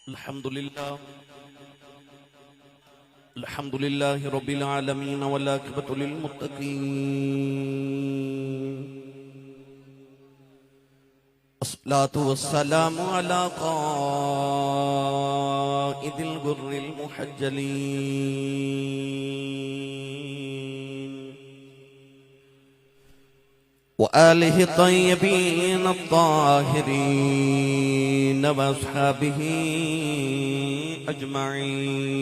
الحمد لله رب العالمين والعاقبة للمتقين الصلاة والسلام على قائد الغر المحجلين وآله الطيبين الطاهرين وأصحابه أجمعين.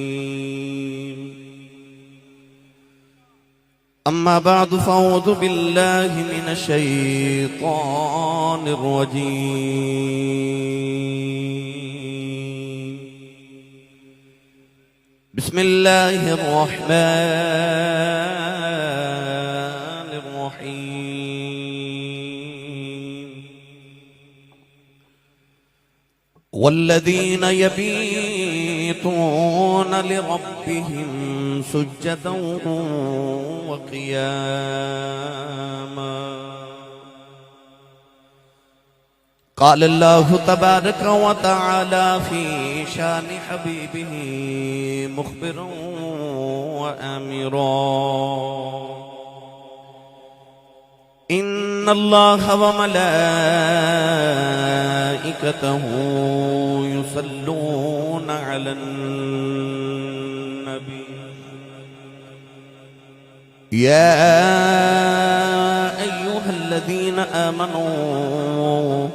أما بعد فأعوذ بالله من الشيطان الرجيم. بسم الله الرحمن الرحيم. والذين يبيتون لربهم سجدا وقياما. قال الله تبارك وتعالى في شان حبيبه مخبرا وآمرا: إن الله وملائكته يصلون على النبي يا أيها الذين آمنوا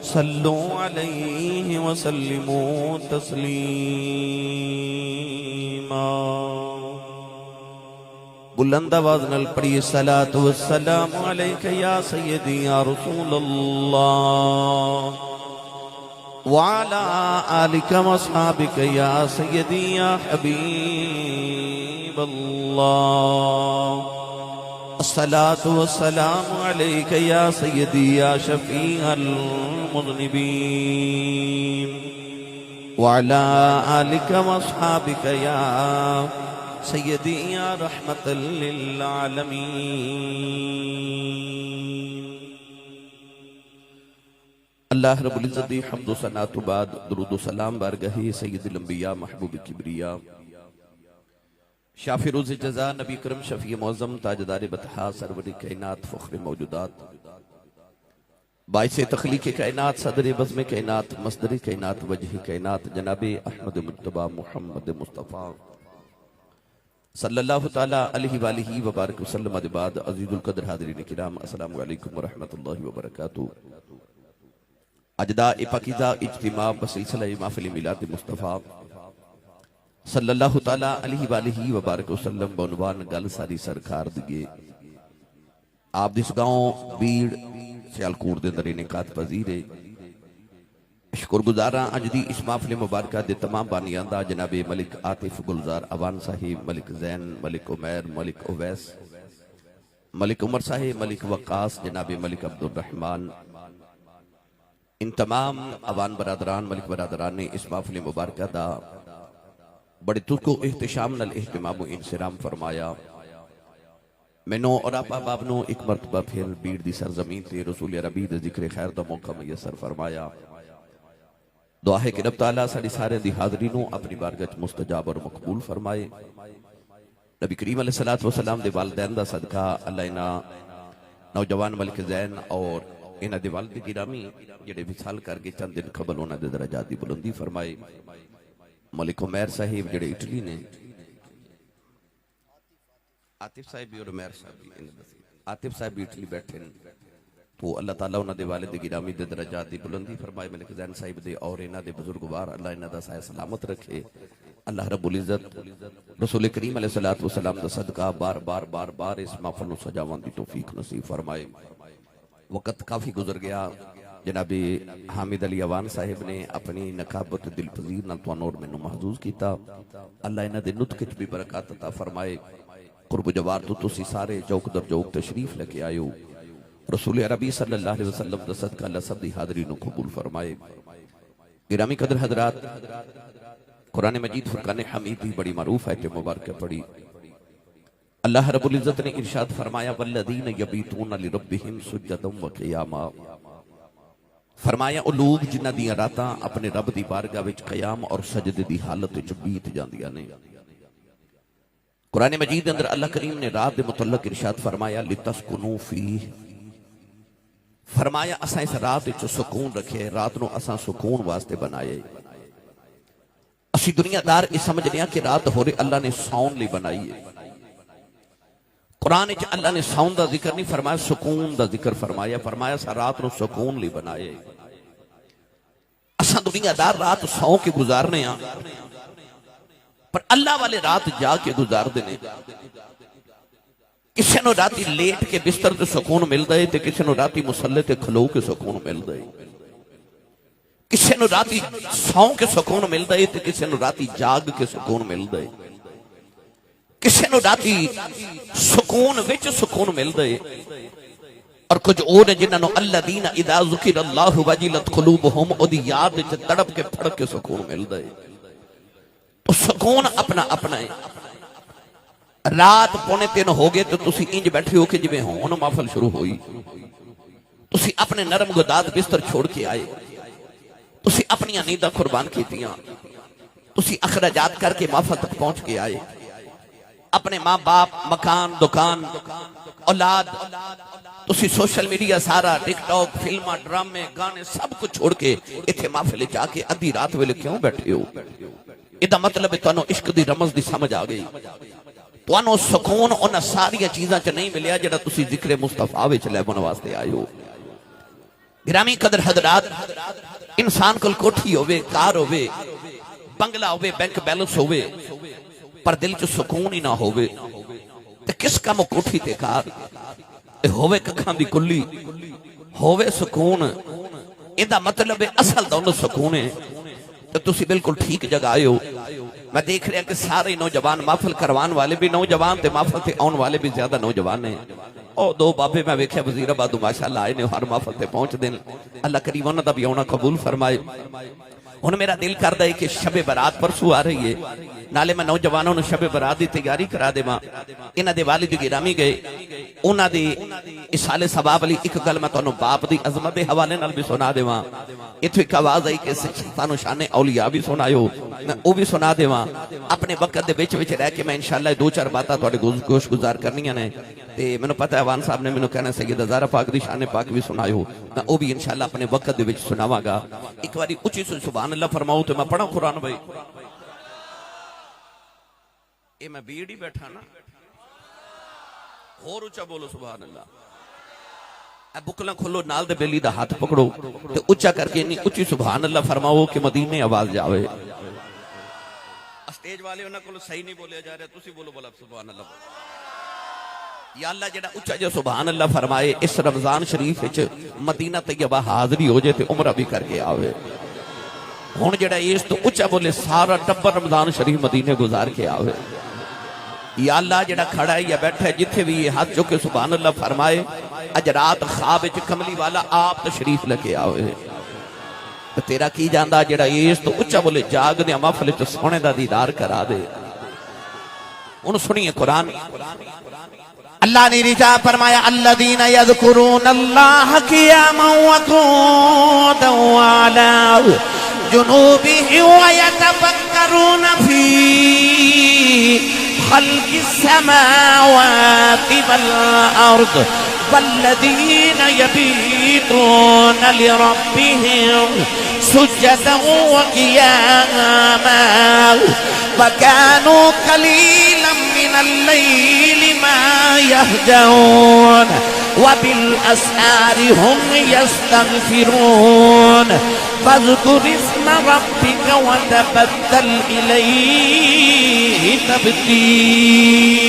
صلوا عليه وسلموا تسلیما. بلند آواز نال پڑھیے الصلاۃ والسلام علیک یا سیدی یا رسول اللہ وعلی آلک واصحابک یا سیدی یا حبیب اللہ. الصلاۃ والسلام علیک یا سیدی یا شفیع المذنبین وعلی آلک واصحابک یا سیدی یا رحمت للعالمین. اللہ رب العزت دی حمد و ثنا تو بعد درود و سلام بارگاہ سید الانبیاء محبوب کبریا شافی روز جزا نبی کرم شفیع معظم تاجدار بطحا سرور کائنات فخر موجودات باعث تخلیق کائنات صدر بزم کائنات مصدر کائنات وجہ کائنات جناب احمد مجتبی محمد مصطفیٰ صلی اللہ تعالیٰ علیہ وآلہ وبارک وسلم. بعد عزیز القدر حاضرین کرام السلام علیکم ورحمۃ اللہ وبرکاتہ. اجداء پاکیزہ اجتماع بسلسلہ محفل میلاد مصطفیٰ صلی اللہ تعالیٰ علیہ وآلہ وبارک وسلم بعنوان گل ساری سرکار دیئے آپ دس گاؤں بیڑ سیالکوٹ دے اندر انعقاد پذیر ہے. شکر گزاراں اج دی اس محفل مبارکہ دے تمام بانیاں دا جناب ملک عاطف گلزار اوان صاحب، ملک زین، ملک عمیر، ملک اویس، ملک عمر صاحب، ملک وقاص، جناب ملک عبدالرحمن، ان تمام اوان برادران ملک برادران نے اس محفل مبارکہ دا بڑے ترک و احتشام نال اہتمام و انصرام فرمایا. میں نو اور آپ احباب نو ایک مرتبہ پھر بیڑ دی سرزمین تے رسول عربی دے ذکر خیر دا موقع میسر فرمایا. دعا ہے کہ رب تعالیٰ ساڑی سارے دی حاضرینوں اپنی بارگاہ مستجاب اور مقبول فرمائے. نبی کریم علیہ السلام دے والدین دا صدقہ اللہ انہا نوجوان ملک زین اور انہا دے والد گرامی جڑے وصال کر کے چند دن قبل انہا دے درجات دی بلندی فرمائے. ملک عمیر صاحب جڑے اٹلی نے، عاطف صاحب بھی اور عمیر صاحب بھی، عاطف صاحب بھی اٹلی بیٹھے ہیں تو اللہ تعالیٰ انہا دے والد گرامی دے درجات دی بلندی فرمائے. ملک زین صاحب دے اور انہا دے بزرگوار اللہ انہا دا سایہ سلامت رکھے. اللہ رب العزت رسول کریم علیہ السلام دا صدقہ بار بار بار بار اس محفل و سجاوان دی توفیق نصیب فرمائے. وقت کافی گزر گیا. جناب حامد علی اوان صاحب نے اپنی نقابت دل پذیر نال توانور میں محظوظ کیتا. اللہ انہا دے نطق بھی برکات عطا فرمائے. قرب جوار تو تسی سارے جوک در جوک تشریف لکے آئیو. رسول عربی صلی اللہ علیہ وسلم دا صدقہ اللہ سب دی حاضرین کو قبول فرمائے. گرامی قدر حضرات، قرآن مجید فرقان حمید بھی بڑی معروف ہے کہ مبارکہ پڑی. اللہ رب العزت نے ارشاد فرمایا والذین یبیتون لربہم سجدا وقیاما. فرمایا او لوگ جنہ دیاں راتاں اپنے رب دی بارگاہ وچ قیام اور سجدے دی حالت وچ بیت جاندیاں نے۔ قرآن مجید اندر اللہ کریم نے رات دے متعلق ارشاد فرمایا لِتَسْكُنُوا فِيهِ، فرمایا اساں اس رات وچ سکون رکھے، رات نو اساں سکون واسطے بنائے۔ اسی دنیا دار اس سمجھنے ہیں کہ رات ہو رہے اللہ نے ساؤن لی بنائی ہے۔ قرآن وچ اللہ نے ساؤن دا ذکر نہیں فرمایا، سکون دا ذکر فرمایا، فرمایا سا رات نو سکون لی بنائے۔ اساں دنیا دار رات سو کے گزارنے ہیں، پر اللہ والے رات جا کے گزار دینے۔ کسی نو راتی لیٹ کے بستر تے سکون مل دے تے کسی نو راتی مسلح تے کھلو کے سکون مل دے، کسی نو راتی سو کے سکون مل دے تے کسی نو راتی جاگ کے سکون مل دے، کسی نو راتی سکون وچ سکون مل دے، اور کچھ اور جنہاں نو الذین اذا ذکر اللہ وجلت قلوبہم او دی یاد وچ تڑپ کے پھڑ کے سکون مل دے۔ تو سکون اپنا اپنا ہے۔ رات 2:45 ہو گئے تو تسی انج بیٹھے ہو کہ جویں ہون محفل شروع ہوئی، تسی اپنے نرم گداد بستر چھوڑ کے آئے، تسی اپنی نینداں قربان کیتیاں، تسی اخراجات کر کے محفل تک پہنچ کے آئے، اپنے ماں باپ، مکان، دکان، اولاد، تسی سوشل میڈیا سارا، ٹک ٹاک، فلماں، ڈرامے، گانے سب کچھ چھوڑ کے اتھے محفل جا کے ادھی رات ویلے کیوں بیٹھے ہو؟ ادا مطلب ہے تانوں عشق دی رمز دی سمجھ آ گئی، تانوں سکون انہاں ساری چیزاں چ نہیں ملیا جڑا تسی ذکر مصطفیٰ وچ لیون واسطے آئے ہو۔ گرامی قدر حضرات، انسان کول کوٹھی ہوے، کار ہوے، بنگلہ ہوے، بینک بیلنس ہوے، پر دل چ سکون ہی نہ ہوے تے کس کم کوٹھی تے کار ہوے ککھاں دی کلی ہوے سکون، ادا مطلب ہے اصل دونوں سکون ہے۔ تو تسی بالکل ٹھیک جگہ آئے ہو۔ میں دیکھ رہا کہ سارے نوجوان محفل کروان والے بھی نوجوان تے محفل تے آن والے بھی زیادہ نوجوان ہیں۔ او دو بابے میں ویکھیا وزیر آباد ماشاءاللہ آئے نے ہر محفل تے پہنچ دین، اللہ کریم انہاں دا بھی آنا قبول فرمائے۔ ہن میرا دل کردا ہے کہ شب برات پرسوں آ رہی ہے، نالے میں نوجوانوں نے شب برات دی تیاری کرا دیواں۔ انہاں دے والد گرامی گئے، انہاں دی اسال ثواب علی ایک گل میں تانوں باپ دی عظمت دے حوالے نال بھی سنا دیواں۔ ایتھے ایک آواز آئی کہ تانوں شان اولیاء بھی سنایو، میں او بھی سنا دیواں۔ اپنے وقت دے وچ وچ رہ کے میں انشاءاللہ دو چار باتاں تہاڈے گوش گزار کرنیاں نے، تے مینوں پتہ ہے وان صاحب نے مینوں کہنا سیدہ زہرا پاک دی شان پاک بھی سنایو، میں او بھی انشاءاللہ اپنے وقت دے وچ سناواں گا۔ ایک واری اونچی سے سبحان اللہ فرماؤ تے میں پڑھاں قرآن بھائی۔ اے میں بیڑ ہی بیٹھا نا، اور اونچا بولو سبحان اللہ۔ اے بکلاں کھولو، نال دے بیلی دا ہاتھ پکڑو تے اونچا کر کے انی اونچی سبحان اللہ فرماؤ کہ مدینے آواز جاوے۔ اسٹیج والے انہاں کولوں صحیح نہیں بولیا جا رہا، تسی بولو بولا سبحان اللہ۔ یا اللہ جڑا اونچا جو سبحان اللہ فرمائے اس رمضان شریف وچ مدینہ طیبہ حاضری ہو جائے تے عمرہ بھی کر کے آوے۔ ہن جڑا اس تو اونچا بولے سارا ٹبر رمضان شریف مدینے گزار کے آوے۔ یا اللہ جڑا کھڑا ہے یا بیٹھا ہے جتھے بھی یہ ہاتھ چوکے سبحان اللہ فرمائے، اج رات خواب وچ کملی والا آپ تشریف لے کے آوے۔ تو تیرا کی جاندا جڑا اس تو اونچا بولے جاگ دے محفل وچ سونے دا دیدار کرا دے۔ ہن سنیے قرآن، اللہ نے رجا فرمایا الذین یذکرون اللہ قیاما وقعودا وعلی جنوبہم ویتفکرون فی خلق السماوات والارض والذین یبیتون لربہم سجدا وقیاما وكانوا قليلا من الليل ما يهجعون وبالأسحار هم يستغفرون فاذكر اسم ربك وتبتل إليه تبتيلا۔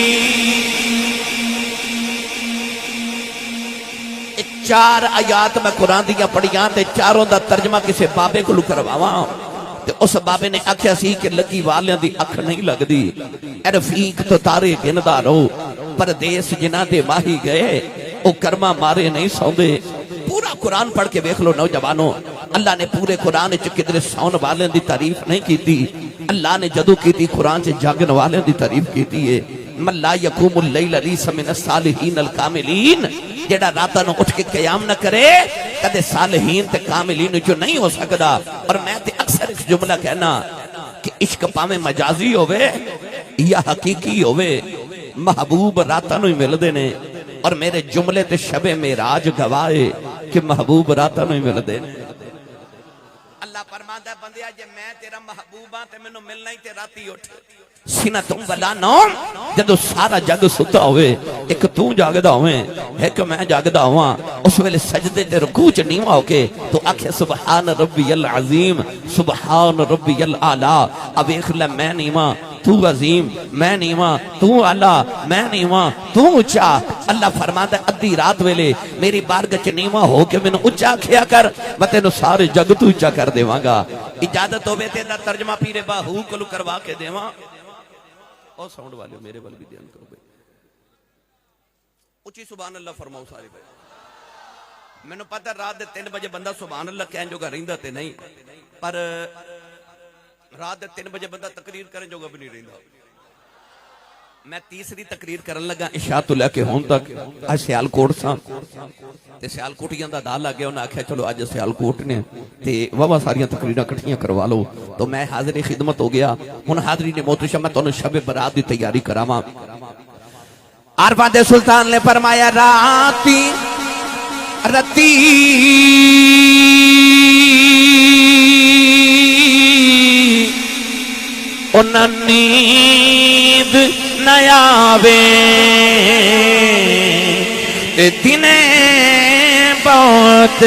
4 آیات میں قرآن دیا پڑھیاں تے چاروں دا ترجمہ کسے بابے کو کرواواں تے اس بابے نے آکھیا سی کہ لگی والیاں دی اکھ نہیں لگدی، اے رفیق تو تارے گندا رہو، پردیس جنہ دے ماہی گئے او کرما مارے نہیں سوندے۔ پورا قرآن پڑھ کے دیکھ لو نوجوانوں، اللہ نے پورے قرآن وچ کدھر سون والے دی تعریف نہیں کیتی، اللہ نے جدو کیتی قرآن وچ جاگن والے دی تعریف کیتی ہے۔ من لا یقوم اللیل لیس من الصالحین الکاملین، جیڑا راتاں نو اٹھ کے قیام نہ کرے کدے صالحین تے کاملین جو نہیں ہو سکدا۔ اور میں تے اکثر ایک جملہ کہنا کہ عشق پاویں مجازی ہوئے یا حقیقی ہوئے، محبوب راتاں نو ہی ملدے نے، اور میرے جملے تے شب معراج گواہے کہ محبوب راتاں نو ہی ملدے نے۔ اللہ فرماندا ہے بندیا جے میں تیرا محبوب ہاں تے مینوں ملنا ہی تے راتی اٹھ، سینہ تم ولا نوم، جدو سارا جگ ستا ہوئے ایک تو جاگدا ہوئے ایک میں جاگدا ہوا، اس ویلے سجدے تے رکوع چ نیواں ہو کے تو آکھے سبحان ربی العظیم سبحان ربی الاعلی، اب ایک لے میں نیواں تو عظیم، میں نیواں تو اعلیٰ، میں نیواں تو اچھا۔ اللہ فرماتا ہے ادھی رات ویلے میری بارگاہ چ نیواں ہو کے مینوں اچھا کھیا کر، میں تینوں سارے جگ تو اچھا کر دیواں گا۔ اجازت ہوے تے دا ترجمہ پیر باہو کولو کروا کے دیواں۔ اور ساؤنڈ والے میرے ول بھی دھیان کرو بھائی، اچھی سبحان اللہ فرماؤ سارے بھائی۔ میں نے پتہ رات دے 3 بجے بندہ سبحان اللہ کہن جو گا رہندا تے نہیں، پر رات دے 3 بجے بندہ تقریر کرن جو گا بھی نہیں رہندا۔ میں تیسری تقریر کرن لگا عشاء تو لے کے ہون تک اج سیال کوٹ ساں تے سیال کوٹیاں دا دا لگ گیا، انہاں آکھیا چلو اج سیال کوٹ نے تے واہ ساریاں تقریراں اکٹھیاں کروا لو، تو میں حاضر خدمت ہو گیا۔ ہن حاضرین محترم میں تانوں شب برات دی تیاری کراواں۔ عارفاں دے سلطان نے فرمایا راتی رتی انہاں نیند نہ آوے دنے بہت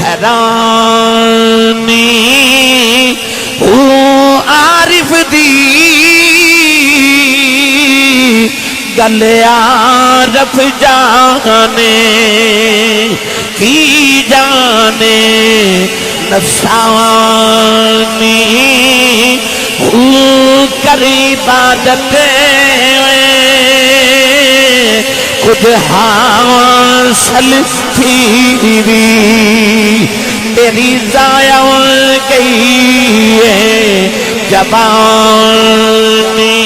حیرانی عارف دی گل عارف جانے کی جانے نفسانی کر عبادت خود حاصل تھی تیری ضائع گئی ہے جوانی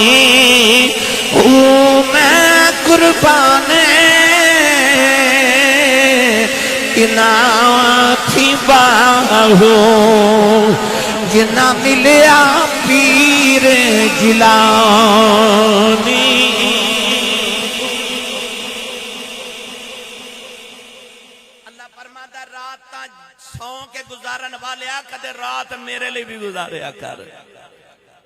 ہوں میں قربان تھی باہوں جنا ملیا پیر جیلانی۔ اللہ فرماتا رات سو کے گزارن والے کدے رات میرے لیے بھی گزاریا کر۔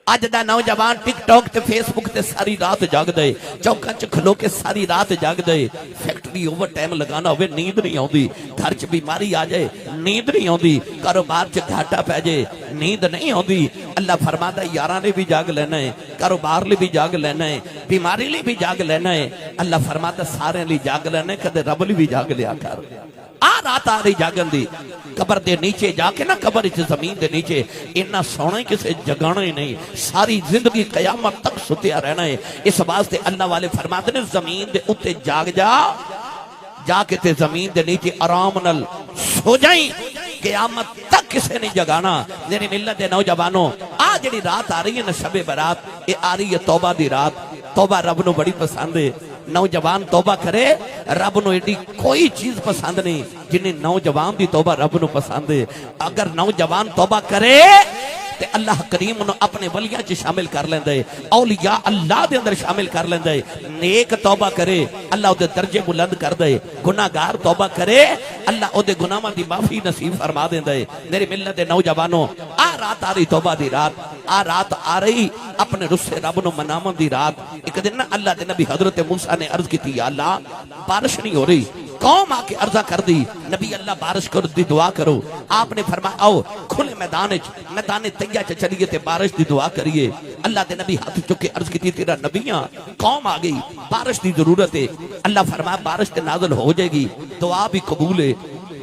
اج دا نوجوان ٹک ٹاک تے فیس بک تے ساری رات جاگ دے، چوکاں چ کھلو کے ساری رات جاگ دے، فیکٹری اوور ٹائم لگانا ہوئے نیند نہیں آؤندی، گھر چ بیماری آ جائے نیند نہیں آؤندی، کاروبار چ گھاٹا پہ جائے نیند نہیں آؤندی۔ اللہ فرماتا ہے یاراں نے بھی جاگ لینا ہے، کاروبار لے بھی جاگ لینا ہے، بیماری لے بھی جاگ لینا ہے۔ اللہ فرماتا ہے سارے لے جاگ لینا ہے، کدے رب لے بھی جاگ لیا کر۔ رات آ رہی جاگن دی قبر دے نیچے جا کے نا، قبر زمین دے نیچے اتنا سونا ہی کسے جگانا ہی نہیں، ساری زندگی قیامت تک ستیا رہنا ہے۔ اس واسطے اللہ والے فرماتے نے زمین دے اتے جاگ جا، جا کے تے زمین دے نیچے آرام نال سو جائیں، قیامت تک کسے نہیں جگانا۔ میری ملت دے نوجوانوں آج جڑی رات آ رہی ہے نا شب برات، یہ آ رہی ہے توبہ دی رات۔ توبہ رب نو بڑی پسند ہے، نوجوان توبہ کرے رب نو ایڈی کوئی چیز پسند نہیں جنہیں نوجوان دی توبہ رب نو پسند ہے۔ اگر نوجوان توبہ کرے تے اللہ کریم نو اپنے ولیاں چ شامل کر لیندے، اولیاء اللہ دے اندر شامل کر لیندے۔ نیک توبہ کرے اللہ دے درجے بلند کر دے، گناہگار توبہ کرے اللہ او دے گناہاں دی معافی نصیب فرما دیندے۔ میری ملت دے نوجوانوں رات آ رہی توبہ دی رات، رات آ رہی اپنے رسے رب نو منامن دی رات۔ ایک دن نا اللہ دے نبی حضرت موسیٰ نے عرض کی تھی، یا اللہ بارش نہیں ہو رہی۔ قوم آ کے عرضہ کر دی، نبی اللہ بارش کرو دی دعا کرو۔ آپ نے فرمایا آؤ کھلے میدان تیہ چ چلیے تے بارش دی دعا کریے۔ اللہ دے نبی ہاتھ چکے عرض کی تھی، تیرا نبیاں قوم آ گئی بارش دی ضرورت ہے۔ اللہ فرمایا بارش تے نازل ہو جائے گی، دعا بھی قبول ہے،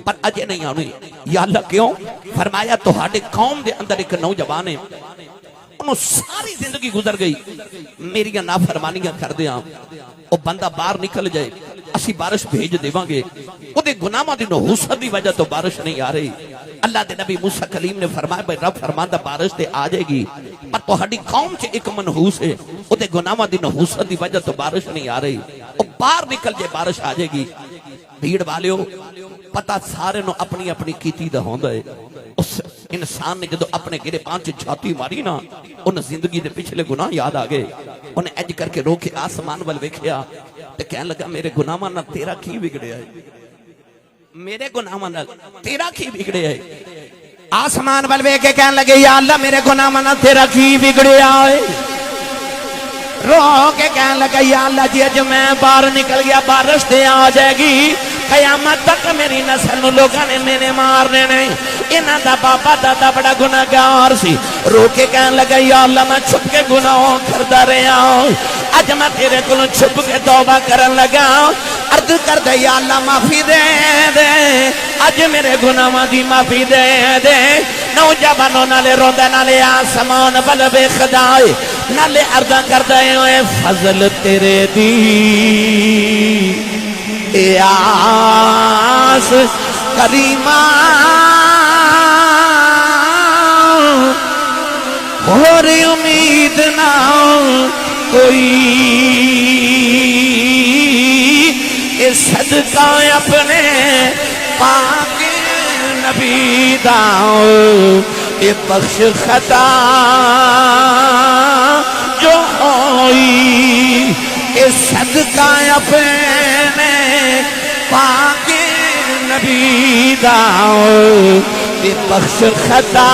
پر اجے نہیں آنی۔ یا اللہ کیوں؟ فرمایا تہاڈے قوم دے اندر ایک نوجوان ہے، انہوں ساری زندگی گزر گئی میری نافرمانیاں کر دیاں، وہ بندہ باہر نکل جائے اسی بارش بھیج دیواں گے، وہ دے گناہاں دی نحوست دی وجہ تو بارش نہیں آ رہی۔ اللہ دے نبی موسیٰ کلیم نے فرمایا بھائی رب فرماندا بارش تے آ جائے گی، پر تہاڈی قوم چ ایک منحوس ہے، وہ دے گناہاں دی نحوست دی وجہ تو بارش نہیں آ رہی، وہ باہر نکل جائے بارش آ جائے گی۔ بھیڑ والیو پتہ سارے نو اپنی اپنی کیتی دا ہوندا ہے اس انسان نے جدو اپنے گرے پانچ چھاتی ماری نا ان زندگی دے پچھلے گناہ یاد آگئے انہیں اج کر کے روکے آسمان وال ویکھیا تے کہنے لگا میرے گناہ نہ تیرا کی بگڑیا ہے میرے گناہ نہ تیرا کی بگڑیا ہے آسمان وال ویکھے کہنے لگے یا اللہ میرے گناہ نہ تیرا کی بگڑیا ہے رو کے کہنے لگا یا اللہ جی اج میں باہر نکل گیا بارش دے آ جائے گی قیامت تک میری نسل نو لوگاں نے مینے مارنے نہیں انہاں دا بابا دادا بڑا گناہگار سی رو کے کہنے لگا یا اللہ میں چھپ کے گناہوں کردا رہیا اج میں تیرے کولوں چھپ کے توبہ کرن لگا عرض کر دے یا اللہ معافی دے دے اج میرے گناہاں دی معافی دے دے نوجوانوں نالے روندے نالے آسمان ول ویکھدا اے نالے عرض کردا اے فضل تیرے دی اے آس کریمہ اور امید نہ کوئی اے صدقہ اپنے پاک نبی داؤ اے بخش خطا جو ہوئی اے صدقہ اپنے پاک نبی داؤ اے بخش خطا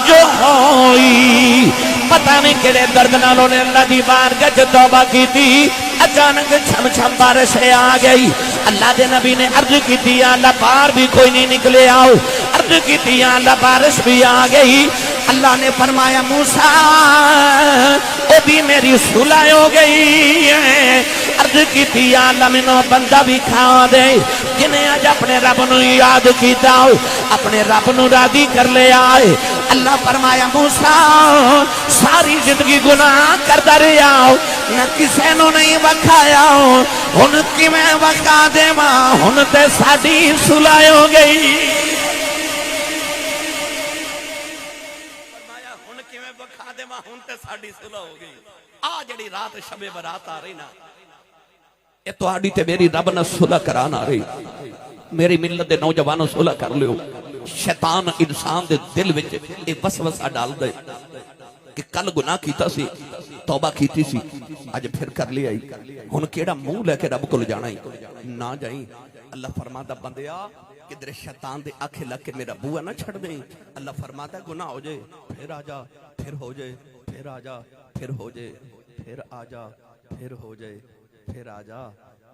جو ہوئی پتہ نہیں کڑے درد نالوں نے اللہ دی بارگاہ وچ توبہ کی تھی اچانک چھم چھم بارش آ گئی اللہ دے نبی نے عرض کی تھی یا اللہ باہر بھی کوئی نہیں نکلے آؤ عرض کی تھی یا اللہ بارش بھی آ گئی اللہ نے فرمایا موسیٰ او بھی میری صلح ہو گئی ہے عرض کی تھی یا اللہ منو بندہ بھی کھا دے جنہیں آج اپنے رب نو یاد کیتا ہو اپنے رب نو راضی کر لے آئے اللہ فرمایا موسیٰ ساری زندگی گناہ کرتا رہا ہو نہ کسے نو نہیں وکھایا ہو ہن کی میں وکھا دے ماں ہن تے ساڈی صلح ہو گئی فرمایا ہن کی میں وکھا دے ماں ہن تے ساڈی صلح ہو گئی آ جڑی رات شب برات آ رہی نا یہ تہاڈی تے میری رب نہ صلح کران آ رہی میری ملت دے نوجوانوں صلح کر لیو شیطان انسان دے دل وچ ایک وسوسہ ڈال دے کہ کل گناہ کیتا سی توبہ کیتی سی آج پھر کر لیا ہن کیڑا منہ لے کے رب کول جانا نہ جائیں اللہ فرماتا بندیا کدھر شیطان دے آنکھیں لگ کے میرا بوا نہ چھڑ دیں اللہ فرماتا گناہ ہو جائے پھر آ جا پھر ہو جائے پھر آ جا پھر ہو جائے پھر آ جا پھر ہو جائے پھر آ جا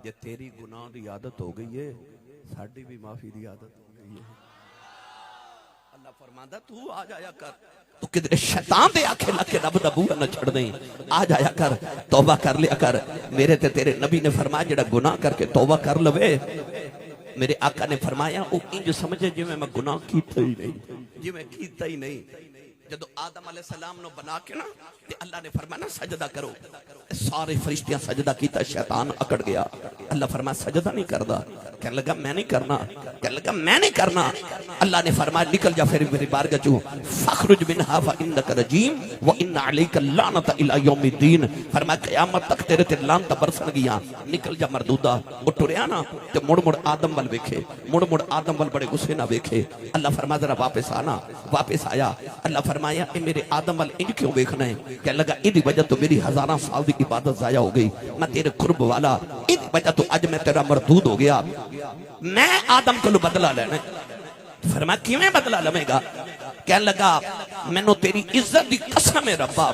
یہ تیری گناہ دی عادت ہو گئی ہے ساڈی بھی معافی دی عادت ہو گئی ہے اللہ فرماتا تو آ جایا کر تو کدھر شیطان دے آنکھیں لگ کے رب دا بوا نہ چھڑ دیں آ جایا کر توبہ کر لیا کر میرے تے تیرے نبی نے فرمایا جڑا گناہ کر کے توبہ کر لوے میرے آقا نے فرمایا او انج سمجھے جی میں گناہ کیتا ہی نہیں جی میں کیتا ہی نہیں جدو آدم علیہ السلام نو بنا کے نا تے اللہ نے فرمایا سجدہ کرو سارے فرشتیاں سجدہ کیتا شیطان اکڑ گیا اللہ فرمایا سجدہ نہیں کردا کہنے لگا میں نہیں کرنا کہنے لگا میں نہیں کرنا اللہ نے فرمایا نکل جا پھر میری بارگاہ چوں فخرج منھا فانک رجیم وان علیک اللعنۃ الی یوم الدین فرمایا قیامت تک تیرے تے لعنت برسن گیا نکل جا مردودا او ٹریا نا تے مڑ مڑ آدم ول ویکھے مڑ مڑ آدم ول بڑے غصے نہ ویکھے اللہ فرمایا ذرا واپس آنا واپس آیا اللہ فرمایا اے میرے آدم ول انج کیوں ویکھنا ہے کہنے لگا ادی وجہ تو میری ہزاراں سال دی عبادت ضائع ہو گئی میں تیرے قرب والا ادی وجہ تو اج میں تیرا مردود ہو گیا میں آدم کو بدلہ لینا فرمایا کیویں بدلہ لمے گا کہنے لگا میں نو تیری عزت دی قسم ہے ربا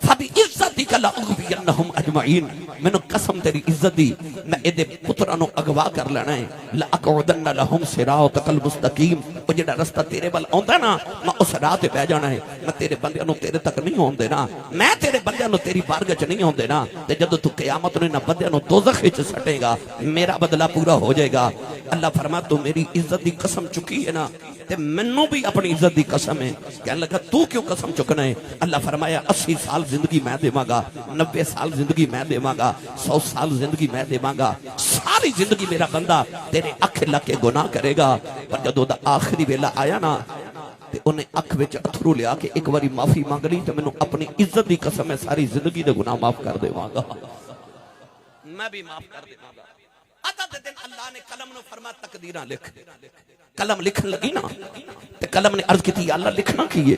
فبی عزتک لاغوینہم اجمعین میں نو قسم تیری عزت دی میں اے دے پتراں نو اغوا کر لینا ہے لاقعدن لہم صراطک المستقیم او جڑا رستہ تیرے ول اوندا نا میں اس راہ تے بیٹھ جانا ہے میں تیرے بندیاں نو تیرے تک نہیں ہون دینا میں تیرے بندیاں نو تیری بارگاہ چ نہیں ہون دینا تے جدوں تو قیامت نو نہ بندیاں نو دوزخ وچ سٹے گا میرا بدلہ پورا ہو جائے گا اللہ فرمایا تو میری عزت دی قسم چکی ہے نا تے منوں بھی اپنی عزت دی قسم ہے کہنے لگا تو کیوں قسم چکنا ہے اللہ فرمایا 80 سال زندگی میں دیواں گا 90 سال زندگی میں دیواں گا 100 سال زندگی میں دیواں گا ساری زندگی میرا بندہ تیرے اکھ لگ کے گناہ کرے گا پر جدوں دا آخری ویلا آیا نا تے انہیں اکھ وچ اتھرو لیا کہ ایک باری معافی مانگ لی تے مینوں اپنی عزت دی قسم ہے ساری زندگی دے گناہ معاف کر دیواں گا میں بھی معاف کر دوں گا. عدد دن اللہ نے قلم نو فرما تقدیراں لکھ. قلم لکھن لگی نا تے قلم نے عرض کی یا اللہ لکھنا کی ہے؟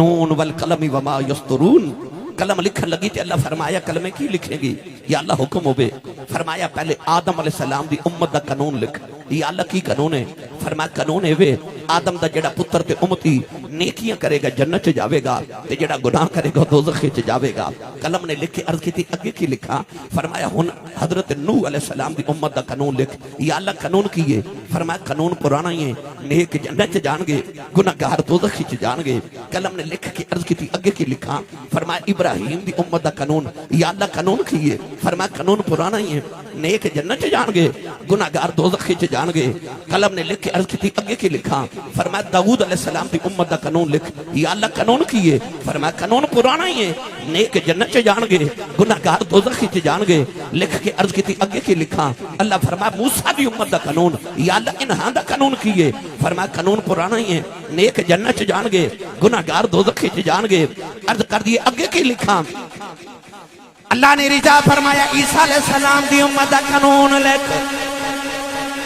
نون والقلم وما یسطرون. قلم لکھن لگی تے اللہ فرمایا کلمے کی لکھیں گی؟ یا اللہ حکم ہوئے. فرمایا پہلے آدم علیہ السلام دی امت دا قانون لکھ. یا اللہ کی قانون ہے؟ فرمایا قانون ہے وے آدم دا جڑا پتر تے امتی نیکیاں کرے گا جنت چ جاوے گا تے جڑا گناہ کرے گا دوزخ چ جاوے گا. قلم نے لکھ کے عرض کی تھی اگے کی لکھا؟ فرمایا ہن حضرت نوح علیہ السلام دی امت دا قانون لکھ. یا اللہ قانون کی ہے؟ فرمایا قانون پرانا ہی ہے، نیک جنت چ جان گے گناہگار دوزخ چ جان گے. قلم نے لکھ کے عرض کی تھی اگے کی لکھا؟ فرمایا ابراہیم دی امت دا قانون. یا اللہ قانون کی ہے؟ فرمایا قانون پرانا ہی ہے، نیک جنت چ جان گے گناہگار دوزخ چ جان گے. قلم نے لکھ کے عرض کی تھی اگے کی لکھا؟ فرمایا داؤد علیہ السلام دی امت دا قانون لکھ. یا اللہ قانون کی ہے؟ فرمایا قانون پرانا ہی ہے، نیک جنت چ جان گے گناہگار دوزخ چ جان گے. لکھ کے عرض کی تھی اگے کی لکھا؟ اللہ فرمایا موسیٰ دی امت دا قانون. یا اللہ انہاں دا قانون کی ہے؟ فرمایا قانون پرانا ہی ہے، نیک جنت چ جان گے گناہگار دوزخ چ جان گے. عرض کر دیے اگے کی لکھا؟ اللہ نے رجا فرمایا عیسیٰ علیہ السلام دی امت دا قانون لکھ.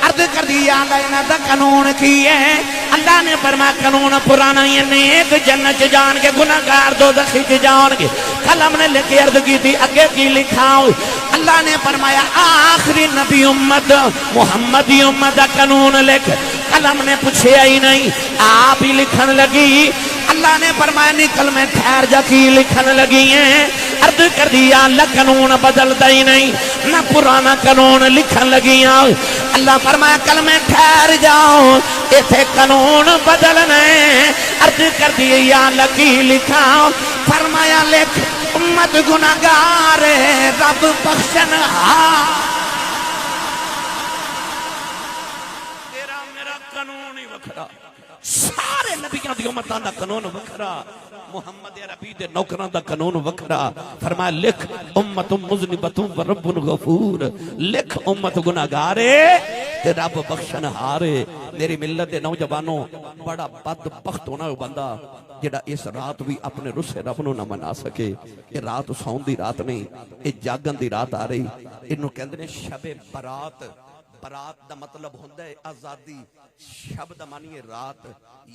عرض کر دیا اللہ انہاں دا قانون کی ہے؟ اللہ نے فرمایا قانون پرانا ہی ہے، نیک جنت چ جان کے گناہگار دوزخ چ جان گے. قلم نے لکھ کے عرض کی تھی اگے کی لکھا؟ اللہ نے فرمایا آخری نبی امت محمد دی امت دا قانون لکھ. قلم نے پوچھیا ہی نہیں، آپ ہی لکھن لگی. اللہ نے فرمایا نکل میں ٹھہر جا کی لکھن لگی ہیں. عرض کر دیا اللہ قانون بدلتا ہی نہیں، نہ پرانا قانون لکھن لگی ہیں. اللہ فرمایا کلمے ٹھہر جاؤ ایتھے قانون بدلنے. عرض کر دیا یا اللہ کی لکھا؟ فرمایا لکھ امت گناہگار رب بخشنہار. تیرا میرا قانون ہی وکھرا، سارے نبیوں دی امتاں دا قانون وکھرا، محمد عربی دے نوکراں دا قانون وکھرا. فرمایا لکھ امت مذنبۃ و رب غفور. لکھ امت گناہگار تے رب بخشنہار. میری ملت دے نوجوانوں بڑا بدبخت ہونا ہے بندہ جڑا اس رات بھی اپنے رسے رب نو نہ منا سکے. یہ رات سون دی رات نہیں، یہ جاگن دی رات آ رہی. انہوں کہندے نے شب برات. برات دا مطلب ہوندہ ہے آزادی، شب دا معنی ہے رات،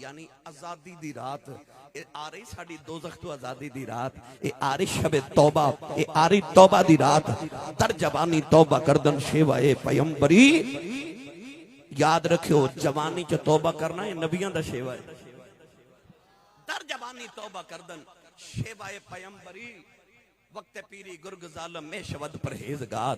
یعنی آزادی دی رات. اے آ رہی ساڑی دوزخ تو آزادی دی رات. اے آ رہی شب توبہ، اے آ رہی توبہ دی رات. در جوانی توبہ کردن شیوہ پیمبری. یاد رکھو جوانی چ توبہ کرنا ہے نبیان دا شیوہ ہے. در جوانی توبہ کردن شیوہ پیمبری. وقت پیری گرگ ظالم میں شود پرہیزگار.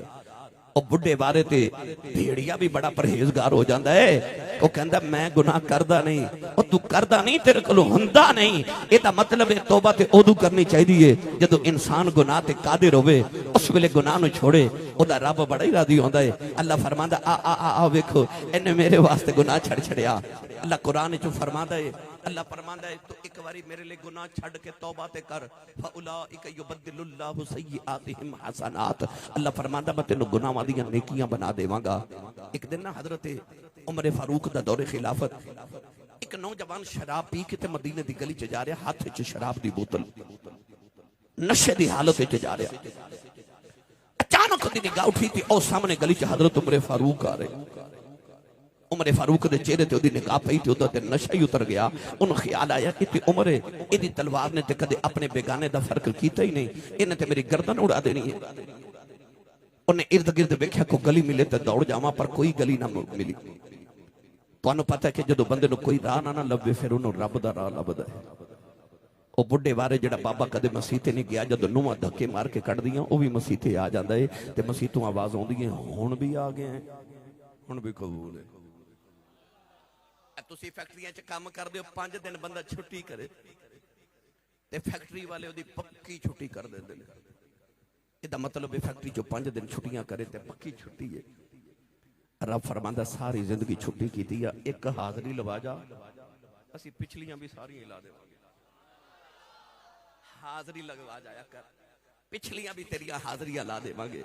او بڑھے بارے تے بھیڑیا بھی بڑا پرہیزگار ہو جاندہ ہے. وہ کہندہ میں گناہ کردہ نہیں، اور تو کردہ نہیں تیرے کلو ہندہ نہیں. یہ تا مطلب ہے توبہ تے اودو کرنی چاہیے جدو انسان گناہ تے قادر ہوئے اس ویلے گناہ نو چھوڑے. او دا رب بڑا ہی راضی ہوندہ ہے. اللہ فرماندہ آ ویکھو انہیں میرے واسطے گناہ چھڑ چھڑیا. اللہ قرآن جو فرماندہ ہے، اللہ فرماندہ ہے تو ایک باری میرے لئے گناہ چھڑ کے توبہ تے کر. فَأُولَئِكَ يُبَدِّلُ اللَّهُ سَيِّئَاتِهِمْ حَسَنَاتٍ. اللہ فرماندہ میں تینوں گناہ مادیاں نیکیاں بنا دے وانگا. ایک دن نا حضرت عمر فاروق دا دور خلافت ایک نوجوان شراب پی کے تے مدینے دی گلی چ جا رہا، ہاتھ چ شراب دی بوتل، نشے دی حالت چ جا رہا. اچانک دی نگاہ اٹھی تھی او سامنے گلی چ حضرت عمر فاروق آ رہے. عمر فاروق دے چہرے تے دی نگاہ پئی تے تے نشہ ہی اتر گیا. انہوں خیال آیا کہ تے عمر ایدی تلوار نے تے کدے اپنے بیگانے دا فرق کیتا ہی نہیں، انہیں تے میری گردن اڑا دینی ہے. انہیں ارد گرد ویکھیا کو گلی ملے تے دوڑ جاواں پر کوئی گلی نہ ملی. تو انہوں پتہ ہے کہ جدو بندے نو کوئی راہ نہ لبے پھر انہوں رب دا راہ لبدا ہے. وہ بڑھے بارے جڑا بابا کدے مسیتے نہیں گیا جدو نوہ دھکے مار کے کٹ دیاں وہ بھی مسیتے آ جاندہ ہے. تے مسیتوں آواز ہوں دیئے ہون بھی آ گئے ہیں، ہون بھی قبول ہے. تسی فیکٹریاں چ کام کر دیو 5 دن بندہ چھٹی کرے تے فیکٹری والے دی پکی چھٹی کر دے دے. یہ دا مطلب ہے فیکٹری چو 5 دن چھٹیاں کرے تے پکی چھٹی ہے. رب فرماندہ ساری زندگی چھٹی کی دیا ایک حاضری لوا جا. اسی پچھلیاں بھی ساری ہلا دے حاضری لگوا جایا کر، پچھلیاں بھی تیریاں حاضری ہلا دے مانگے.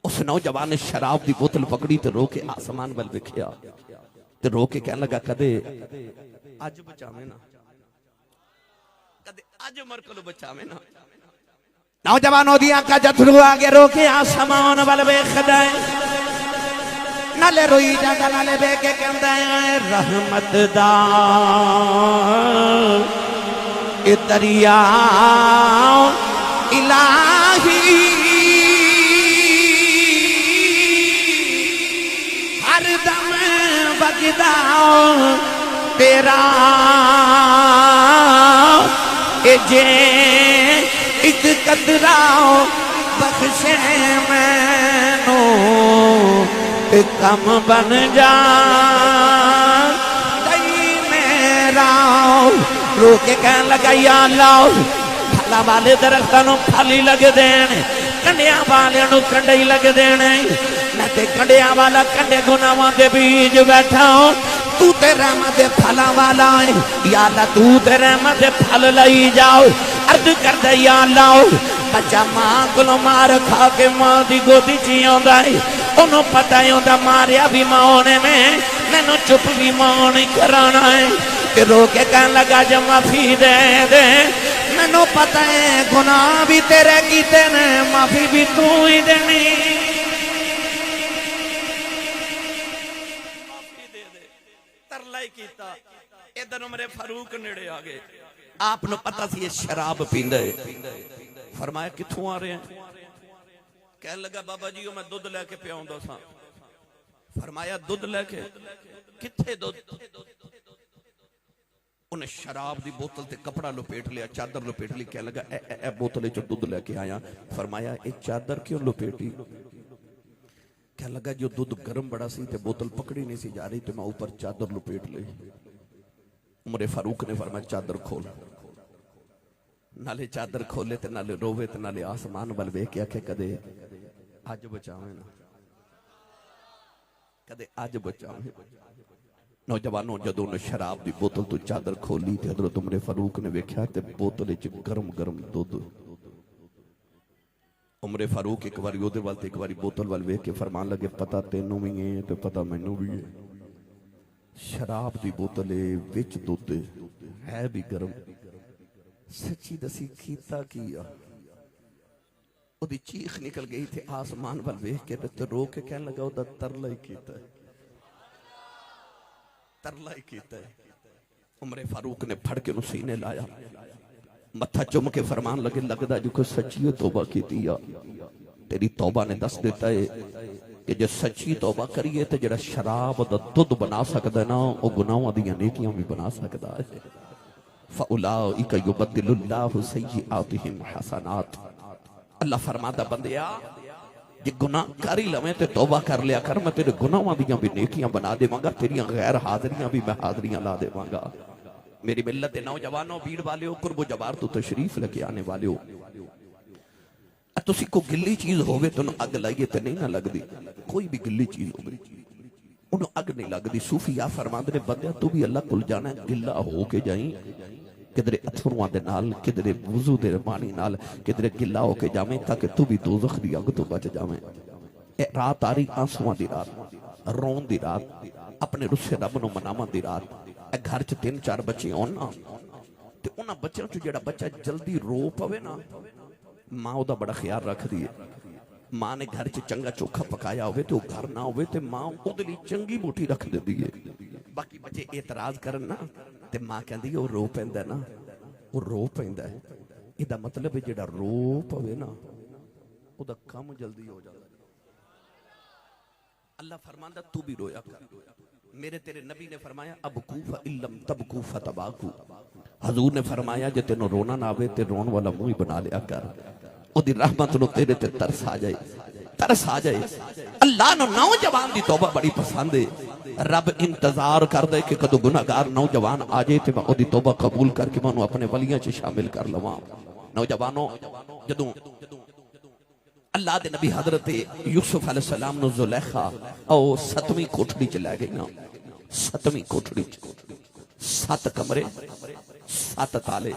اس نوجوان نے شراب دی بوتل پکڑی تے رو کے آسمان بل بکھیا تے رو کے کہنے لگا کدے آج بچاویں نا، کدے آج عمر کلو بچاویں نا. نوجوانوں دیا کا جتھرو آگے روکے آسمان وال ویکھدا ہے نالے روئی جاگا نالے بے کے کہندا ہے رحمت دا اے دریا الہی ہر دم وگدا تیرا اے جے ایک قطرہ بخشے مینوں تے کم بن جا گئی میرا رو کے کہن لگا یا اللہ پھلا والے درختانوں پھلی لگ دینے کنڈیاں والے نو کنڈی لگ دینے میں تے کنڈیاں والا کنڈے گناہاں دے بیج بیٹھا ہوں تو تے رحمت دے پھلا والا ہے یا اللہ تو تے رحمت دے پھل لئی جاؤ عرض کر دے یا اللہ بچہ ماں کلو مار کھا کے ماں دی گودی چی ہوندا ہے انہوں پتہ ہے ہوندا ماریا بھی ماں ہونے میں مینوں چپ بھی ماں نہیں کرانا ہے کہ رو کے کہن لگا جب معافی دے دے مینوں پتہ ہے گناہ بھی تیرے کیتے نے معافی بھی تو ہی دینی ترلائی کیتا ادھر عمر فاروق نیڑے آگے آپ نے پتہ سی یہ شراب پیندے فرمایا کتھوں آ رہے ہیں کہنے لگا بابا جی میں دودھ لے کے پیاؤں دا سا فرمایا دودھ لے کے کتھے دودھ انہیں شراب دی بوتل تے کپڑا لپیٹ لیا چادر لپیٹ لی کہنے لگا اے بوتلے جو دودھ لے کے آیا فرمایا اے چادر کیوں لپیٹی کہنے لگا جو دودھ گرم بڑا سی تے بوتل پکڑی نہیں سی جا رہی تے میں اوپر چادر لپیٹ لی عمر فاروق نے فرمایا چادر کھول نالے چادر کھولے تے نالے رووے تے نالے آسمان بل بے کیا کہ کدے آج بچاویں نا کدے آج بچاویں نوجوانوں جدوں نے شراب دی بوتل تو چادر کھولی تے حضرت عمر فاروق نے ویکھیا تے بوتل وچ گرم گرم دودھ عمر فاروق ایک باری اودے وال تے ایک باری بوتل وال ویکھ کے فرمان لگے پتہ تینوں بھی ہے تے پتہ مینوں بھی ہے شراب دی بوتل وچ دودھ ہے بھی گرم سچی دسی کیتا کیا او دی چیخ نکل گئی تھے آسمان وال ویکھ کے تے رو کے کہنے لگا او دا ترلا ہی کیتا ہے ترلا ہی کیتا ہے عمر فاروق نے پھڑ کے سینے لایا متھا چم کے فرمان لگے لگدا جو کہ سچی توبہ کیتی ہے تیری توبہ نے دس دیتا ہے کہ جو سچی توبہ کریے تے جڑا شراب دا دودھ بنا سکدا ہے نا او گناہاں دی نیکیاں بھی بنا سکدا ہے فَأُولَٰئِكَ يُبَدِّلُ اللَّهُ سَيِّئَاتِهِمْ حَسَنَاتٍ اللہ فرماتا بندیا یہ گناہ کاری لویں تے توبہ کر لیا کر میں تیرے گناہاں دیاں بھی نیکیاں بنا دے مانگا تیریاں غیر حاضریاں بھی میں حاضریاں لا دے مانگا میری ملت نوجوانوں بھیڑ والے ہو قرب و جبار تو تشریف لے آنے والے ہو تسی کو گلی چیز ہوئے تو اگ لائیے تے نہیں نہ لگ دی کوئی بھی گلی چیز ہوئے انہوں اگ نہیں لگ دی صوفیہ فرماندے نے بندیا تو بھی اللہ کل جانا ہے گلہ ہو کے جائیں کدرے اتھرواں دے نال کدرے وضو دے پانی نال کدرے گلہ ہو کے جاویں تاکہ تو بھی دوزخ دی اگ تو بچ جاویں اے رات آ رہی آنسواں دی رات رون دی رات اپنے رسے رب نو مناواں دی رات اے گھر چ 3-4 بچے ہونا تے انہاں بچیاں چ جڑا بچہ جلدی رو پوے نا ماں او دا بڑا خیال رکھ دی ہے ماں نے گھر چ چنگا چوکھا پکایا ہوئے تو گھر نہ ہوئے تے ماں او دے لئی چنگی موٹی رکھ دے ہے باقی بچے اعتراض کرن نا تے ماں کہندی او رو پیندا نا او رو پیندا ہے ادا مطلب ہے جڑا رو پوے نا او دا کم جلدی ہو جاتا اللہ فرماندا تو بھی رویا کر میرے تیرے نبی نے فرمایا ابکو فَإِلَّمْ تَبْكُوا فَتَبَاكُوا حضور نے فرمایا جے تینوں رونا نہ آوے تے رون والا منہ بنا لیا کر او دی رحمت نو تیرے تے ترس آ جائے اللہ نو نوجوان دی توبہ بڑی پسند ہے رب انتظار کر دے کہ کدو گناہگار نوجوان آ جائے تے میں او دی توبہ قبول کر کے میں انہوں اپنے ولیاں چ شامل کر لواں نوجوانوں جدوں اللہ دے نبی حضرت یوسف علیہ السلام نو زلیخا او 7ویں کوٹھڑی چ لے گئی نا 7ویں کوٹھڑی 7 کمرے 7 تالے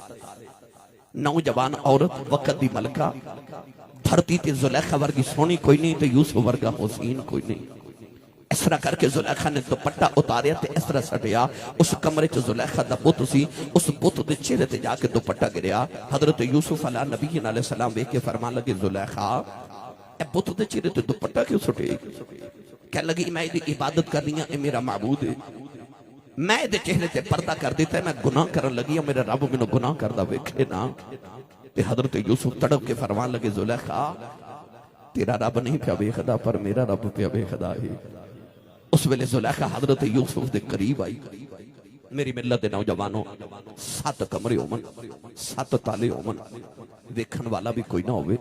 نوجوان عورت وقت دی ملکہ دھرتی تے زلیخا ورگی سونی کوئی نہیں تے یوسف ورگا حسین کوئی نہیں اس طرح کر کے زلیخا نے دوپٹہ اتاریا تے اس طرح سٹیا، اس کمرے چ زلیخا دا بت سی، اس بت دے چہرے تے جا کے دوپٹہ گریا۔ حضرت یوسف علیہ نبی علیہ السلام ویکھ کے فرمان لگے زلیخا اے بت دے چہرے تے دوپٹہ کیوں سٹے؟ کہنے لگی میں دی عبادت کرنی ہے، اے میرا معبود ہے، میں دے چہرے تے پردہ کر دیتا ہے، میں گناہ کرن لگی ہوں، میرا رب مینوں گناہ کردا ویکھے نا۔ تے حضرت یوسف تڑپ کے فرمان لگے زلیخا تیرا رب نہیں پیا ویکھدا پر میرا رب پیا ویکھدا ہے۔ اس ویلے زلیخا حضرت یوسف دے قریب آئی۔ میری ملت دے نوجوانوں 7 کمرے ہومن، 7 تالے ہومن، ویکھن والا بھی کوئی نہ ہوئے،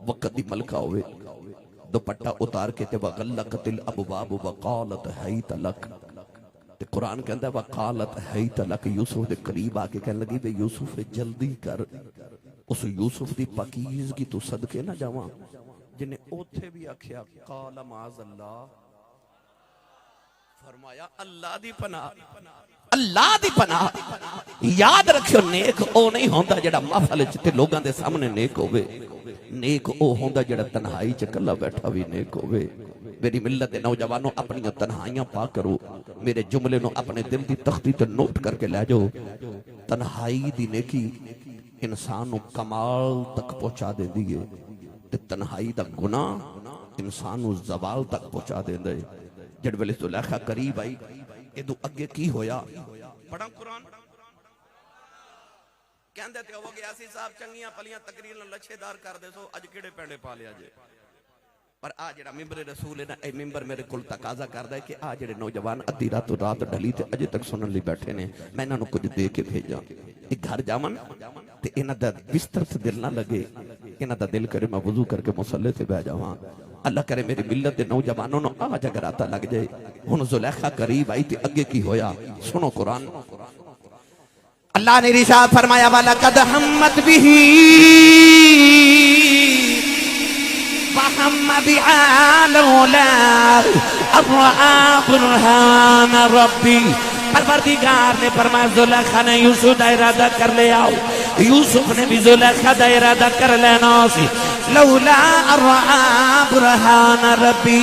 وقت دی ملکہ ہوئے، دوپٹہ اتار کے تے وغلقت الابواب وقالت حیت لک، تے قرآن کہندا ہے وقالت حیت لک، یوسف دے قریب آ کے کہنے لگی بے یوسف جلدی کر، اس یوسف دی پاکیزگی تو صدقے نہ جاواں جنہیں اوتھے بھی آکھیا قال معاذ اللہ، فرمایا اللہ دی پناہ، اللہ دی پناہ۔ یاد رکھو نیک او نہیں ہوندا جڑا محفل چ تے لوگاں دے سامنے نیک ہوے، نیک او ہوندا جڑا تنہائی چ کلا بیٹھا بھی نیک ہوے۔ میری ملت دے نوجوانوں اپنی تنہائیاں پا کرو، میرے جملے نو اپنے دل دی تختی تے نوٹ کر کے لے جاؤ۔ تنہائی دی نیکی انسان نو کمال تک پہنچا دیندی ہے تے تنہائی دا گناہ انسان نو زوال تک پہنچا دیندا ہے۔ جڑ ویلے زلیخا قریب آئی، ادو اگے کی ہویا؟ پڑھاں قرآن کہندے تے ہو گیا سی صاحب چنگیاں پلیاں تقریر لچھے دار کر دے سو اج کیڑے پینڈے پا لیا جے، پر آ جڑا ممبر رسول ہے نا، اے ممبر میرے کل تقاضا کردا ہے کہ آ جڑے نوجوان ادھی رات ڈھلی تے اجے تک سنن لی بیٹھے نے، میں انہاں نو کچھ دے کے بھیجاں، ایک گھر جاون تے انہاں دا بستر تے دل نہ لگے، انہاں دا دل کرے میں وضو کر کے مصلی تے بیٹھ جاواں۔ اللہ کرے میری ملت دے نوجوانوں نو آج اگر آتا لگ جائے۔ ہن زلیخا قریب آئی تے اگے کی ہویا؟ سنو قرآن۔ اللہ نے ارشاد فرمایا وَلَقَدْ هَمَّتْ بِهِ وَهَمَّ بِهَا لَوْلَا أَن رَأَىٰ بُرْهَانَ رَبِّهِ۔ پروردگار نے فرمایا زلیخا نے یوسف دا ارادہ کر لیا، یوسف نے بھی زلیخا دا ارادہ کر لینا سی، لولا رآ برہان ربی،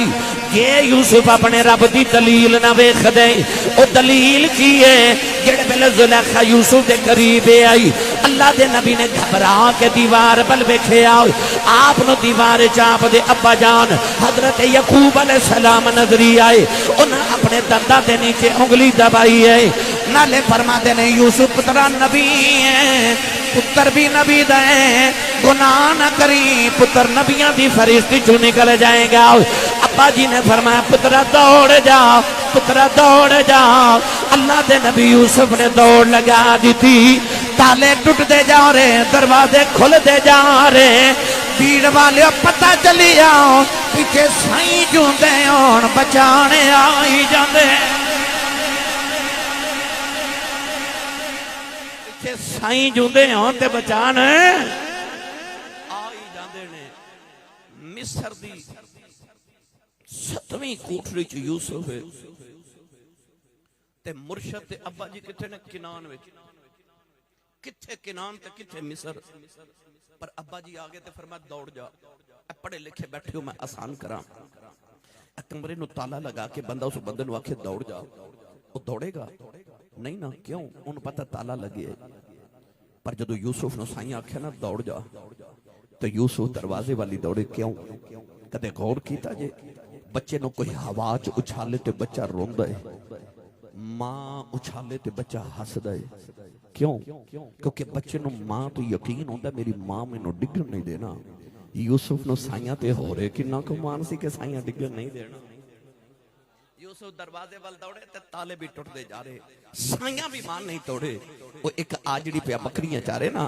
یہ یوسف اپنے رب دی دلیل نہ ویکھ دے۔ او دلیل کی ہے؟ جڑے ویلے زلیخا یوسف دے قریب آئی، اللہ دے نبی نے گھبرا کے دیوار بل ویکھیا، آپ نو دیوار چاپ دے ابا جان حضرت یعقوب علیہ السلام نظری آئے، انہاں اپنے دنداں دے نیچے انگلی دبائی ہے، نالے فرما دے نے یوسف پترا نبی ہے، پتر بھی نبی دے، گناہ نہ کری، پتر نبیاں دی فرشتی چوں نکل جائے گا۔ ابا جی نے فرمایا پترا دوڑ جا، پترا دوڑ جا۔ اللہ دے نبی یوسف نے دوڑ لگا دی تھی، تالے ٹوٹ دے جا رہے، دروازے کھل دے جا رہے، بھیڑ والے پتہ چلی آؤ، پیچھے سائیں جوں دے ہون بچانے آئی جاندے، پیچھے سائیں جوں دے ہون تے بچانے آئی جاندے نے۔ مصر دی 7ویں کوٹھری چ یوسف ہے تے مرشد تے ابا جی کتھے نے؟ کنان وچ، کتھے کنان تے کتھے مصر، پر ابا جی آگے تے فرمایا دوڑ جا، پڑھے لکھے بیٹھے ہو میں آسان کراں، کمرے نو تالا لگا کے بندہ اس بندے نو آکھے دوڑ جا، وہ دوڑے گا نہیں نا؟ کیوں؟ انہوں پتہ تالا لگے ہے۔ پر جدو یوسف نو سائیں آکھے نا دوڑ جا تو یوسف دروازے والی دوڑے، کیوں؟ کدے غور کیتا جے بچے نو کوئی ہوا چ اچھالے تے بچہ روندا ہے، ماں اچھالے تے بچہ ہسدا ہے، کیوں؟ کیونکہ بچے نو ماں تو یقین ہوندا میری ماں مینوں ڈگن نہیں دینا۔ یوسف نو سائیاں تے ہو رہے کنہ کو مان سی کہ سائیاں ڈگن نہیں دینا۔ یوسف دروازے وال دوڑے تے تالے بھی ٹوٹ دے جا رہے، سائیاں بھی مان نہیں توڑے۔ وہ ایک آجڑی پہ بکریاں چارے نا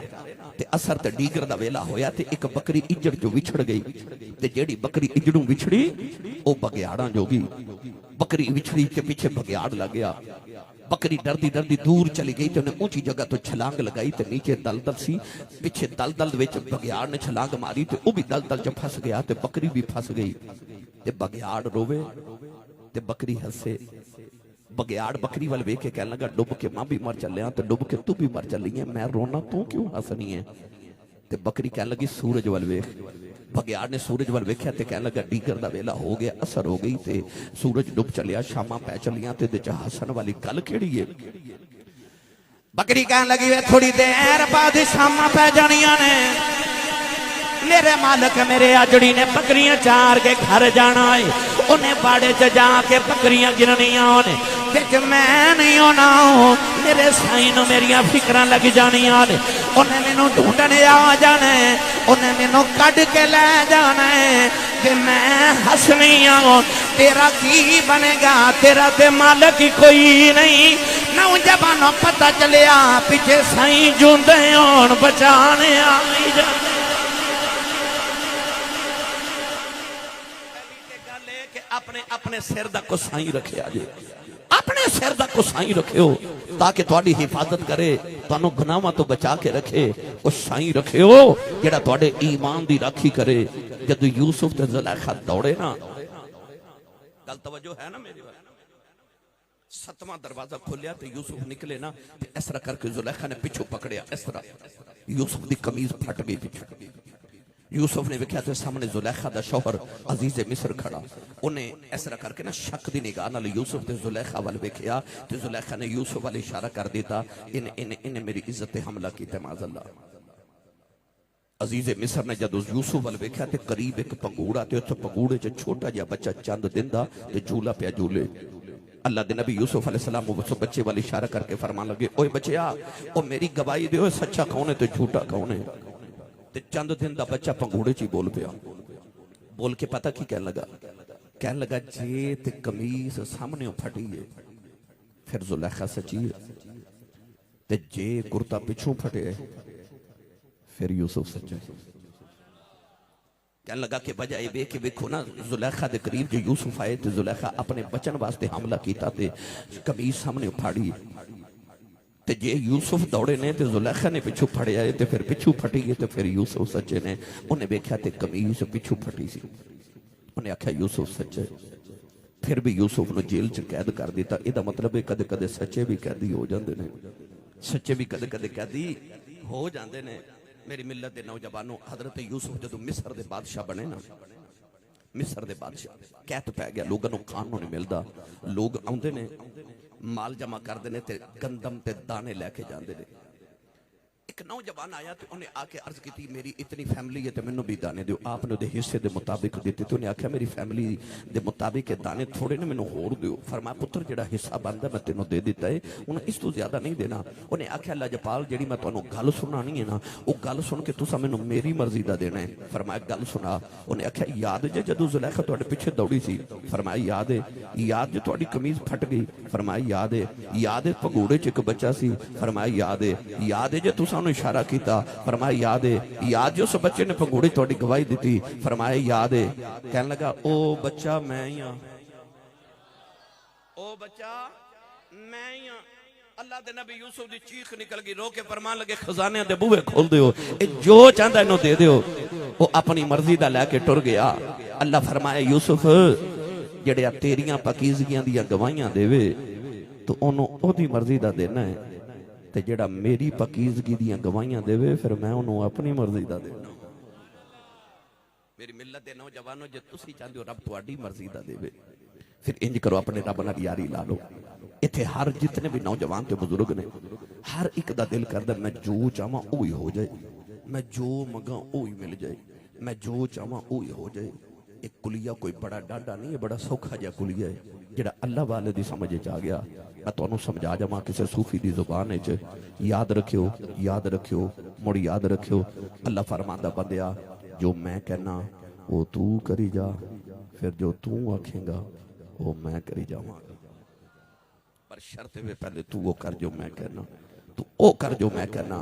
تے اثر تے ڈیگر دا ویلا ہویا تے ایک بکری اجڑ جو وچھڑ گئی تے جیڑی بکری اجڑوں وچھڑی او بگیاڑاں جوگی، بکری وچھڑی تے پیچھے بگیاڑ لگیا، بکری ڈردی ڈردی دور چلی گئی تے انہیں اونچی جگہ تو چھلانگ لگائی تے نیچے دلدل سی، پیچھے دلدل وچ بگیاڑ نے چھلانگ ماری تے او بھی دلدل جو پھس گیا تے بکری بھی پھس گئی تے بگیاڑ روے تے بکری ہسے۔ بگیاڑ بکری وال ویکھ کے کہنے لگا ڈب کے ماں بھی مر چلے ہیں تے ڈب کے تو بھی مر چلی ہے، میں رونا تو کیوں ہسنی ہے؟ تے بکری کہنے لگی سورج وال ویکھ، بگیار نے سورج وال ویکھیا تے کہنے لگا ڈیگر دا ویلا ہو گیا، اثر ہو گئی تے سورج ڈب چلیا، شاماں پہ چلیاں تے حسن والی گل کیڑی ہے؟ بکری کہنے لگی وے تھوڑی دیر بعد شاماں پہ جانیاں نے، میرے مالک میرے اجڑی نے بکریاں چار کے گھر جانا ہے، انہیں باڑے چ جا کے بکریاں گرنیاں نے، دیکھ میں نہیں ہونا ہوں، میرے سائیں نو میریاں فکراں لگ جانیاں نے، انہیں مینوں ڈھونڈنے آ جانا ہے، انہیں مینوں کڈ کے لے جانا ہے کہ میں ہسنی ہوں، تیرا کی بنے گا؟ تیرا تے مالک ہی کوئی نہیں۔ نوجوانوں پتہ چلیا پیچھے سائیں جوندے ہون بچانے آئی جانے۔ اپنے سر دا کو سائیں رکھے آجے، اپنے سر دا کو سائیں رکھے ہو تاکہ تواڈی حفاظت کرے، تانوں گناہاں تو بچا کے رکھے۔ کو سائیں رکھے ہو جڑا تواڈے ایمان دی راکھی کرے۔ جدو یوسف تے زلیخا دوڑے نا، گل توجہ ہے نا میری بات، 7واں دروازہ کھولیا تے یوسف نکلے نا، تے اس طرح کر کے زلیخا نے پچھو پکڑیا، اس طرح یوسف دی قمیض پھٹ گئی پیچھے۔ یوسف نے ویکھیا تے سامنے زلیخا دا شوہر عزیز مصر کھڑا، انہیں اس طرح کر کے نا شک دی نگاہ نال یوسف تے زلیخا وال ویکھیا تے زلیخا نے یوسف وال اشارہ کر دیتا، انہیں میری عزت حملہ کیتے معاذ اللہ۔ عزیز مصر نے جدو یوسف وال ویکھیا تے قریب ایک پنگوڑا تے اس پنگوڑے چ چھوٹا جہا بچہ چند دندا تے جھولا پیا جھولے۔ اللہ دے نبی یوسف علیہ السلام اس بچے وال اشارہ کر کے فرمان لگے، اوے بچیا او میری گواہی دیو، سچا کون ہے تے جھوٹا کون ہے؟ تے چند دن دا بچہ پنگوڑے چی بول پیا، بول کے پتہ کی کہنے لگا جے تے قمیص سامنے پھٹی ہے پھر زلیخا سچی ہے، تے جے کرتا پچھوں پھٹے ہے پھر یوسف سچا ہے۔ کہنے لگا کہ بجائے بے کہ دیکھو نا زلیخا دے قریب جو یوسف آئے تے زلیخا اپنے بچن واسطے حملہ کیتا تے قمیص سامنے پھاڑی، تے جے یوسف دوڑے نے تے زلیخا نے پچھو پھڑے آئے تے پھر پچھو پھٹی گئے تے پھر یوسف سچے نے۔ انہیں بیکھیا تے قمیص پچھو پھٹی سی، انہیں آکھا یوسف سچے، پھر بھی یوسف نے جیل چ قید کر دیتا۔ یہ مطلب ہے کدے کدے سچے بھی قیدی ہو جاندے نے، سچے بھی کدے کدے قیدی ہو جاندے نے۔ میری ملت دے نوجوانوں، حضرت یوسف جدو مصر دے بادشاہ بنے نا، مصر دے بادشاہ قید پہ گیا، لوگوں کو کھانوں نہیں ملدا، لوگ آندے نے مال جمع کر دینے تے گندم تے دانے لے کے جاندے نے۔ ایک نوجوان آیا تو انہیں آ کے عرض کی تھی میری اتنی فیملی ہے تو میں بھی دانے دیو، آپ نے دے حصے دے مطابق دیتے، تو انہیں آکھا میری فیملی دے مطابق دانے تھوڑے نے میں نے ہور دیو۔ فرمایا پتر جڑا حصہ بندہ میں تینوں دے دیتا ہے انہیں اس تو زیادہ نہیں دینا۔ انہیں آکھا اللہ جپال جڑی میں تانوں گل سنانی ہے نا وہ گل سن کے تسا میں نے میری مرضی دا دینا ہے۔ فرمایا گل سنا۔ انہیں آکھا یاد جے جدو زلیخا تواڈے پیچھے دوڑی سی؟ فرمایا یاد ہے۔ یاد جو تواڈی قمیض پھٹ گئی؟ فرمایا یاد ہے۔ یاد ہے پگوڑے چ ایک بچہ سی؟ فرمایا یاد ہے۔ یاد ہے جے تسا انہوں اشارہ کیتا؟ فرمایا یاد ہے۔ یاد جو اس بچے نے پگوڑے تواڈی گواہی دیتی؟ فرمایا یاد ہے۔ کہنے لگا او بچہ میں ہی ہاں، او بچہ میں ہی ہاں۔ اللہ دے نبی یوسف دی چیخ نکل گئی، رو کے فرمان لگے خزانے دے بوئے کھول دیو، جو چاہتا انہوں دے دیو۔ وہ اپنی مرضی دا لے کے ٹر گیا۔ اللہ فرمایا یوسف جڑے تیریاں پاکیزگیاں دیاں گواہیاں دے وے تو انہوں او دی مرضی دا دینا ہے، تے جڑا میری پاکیزگی دیاں گواہیاں دے وے پھر میں انہوں اپنی مرضی دا دینا۔ میری ملت دے نوجوانوں جے تسی چاہتے ہو رب تواڈی مرضی دا دے وے پھر انج کرو اپنے رب نال یاری لا لو۔ اتھے ہر جتنے بھی نوجوان تے بزرگ نے ہر ایک دا دل کردا میں جو چاہواں اوہی ہو جائے، میں جو منگاں اوہی مل جائے، میں جو چاہواں اوہی ہو جائے۔ ایک کلیہ کوئی بڑا ڈاڈا نہیں ہے، بڑا سوکھا جا کلیہ ہے جڑا اللہ والے دی سمجھے چاہ گیا۔ میں تو انہوں سمجھا جاواں کسے صوفی دی زبان ہے یاد رکھیو، یاد رکھیو، مڑ یاد رکھیو۔ اللہ فرماندہ بندیا جو میں کہنا وہ تو کری جا، پھر جو تو آکھیں گا وہ میں کری جاواں، پر شرط میں پہلے تو وہ کر جو میں کہنا، تو او کر جو میں کہنا۔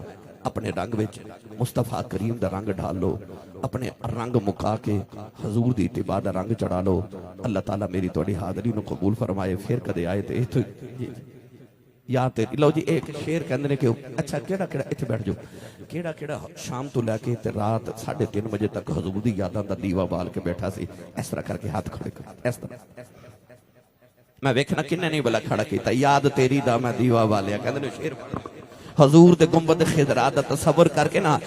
اپنے رنگ وچ مصطفیٰ کریم دا رنگ ڈھال لو، اپنے رنگ مکا کے حضور دی اتباع دا رنگ چڑھا لو۔ اللہ تعالیٰ میری توڑی حاضری نو قبول فرمائے۔ پھر کدے آئے تے یا تے لو جی ایک شیر کہندے نے کہ اچھا کیڑا کیڑا اتھے بیٹھ جو کیڑا کیڑا شام تو لے کے تے رات 3:30 بجے تک حضور دی یاداں دا دیوا بال کے بیٹھا سی، اس طرح کر کے ہاتھ کھڑے کر اس طرح میں ویکھنا کنے نہیں بلا کھڑا کیتا، یاد تیری دا میں دیوا والیا کہندے نے شیر حضور دے گنبد خضرا دا تصور کر کے نا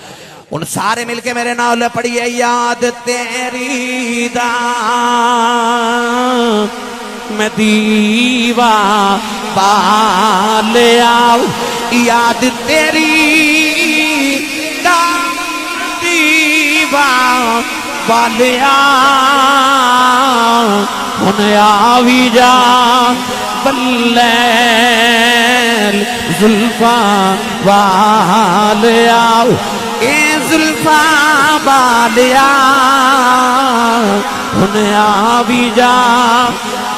ان سارے مل کے میرے نال پڑھیے یاد تیری دا میں دیوا بالیا یاد تیری دا دیوا بالیا ہن آوی جا باللیل زلفاں والیا اے زلفاں والیا ہن آوی جا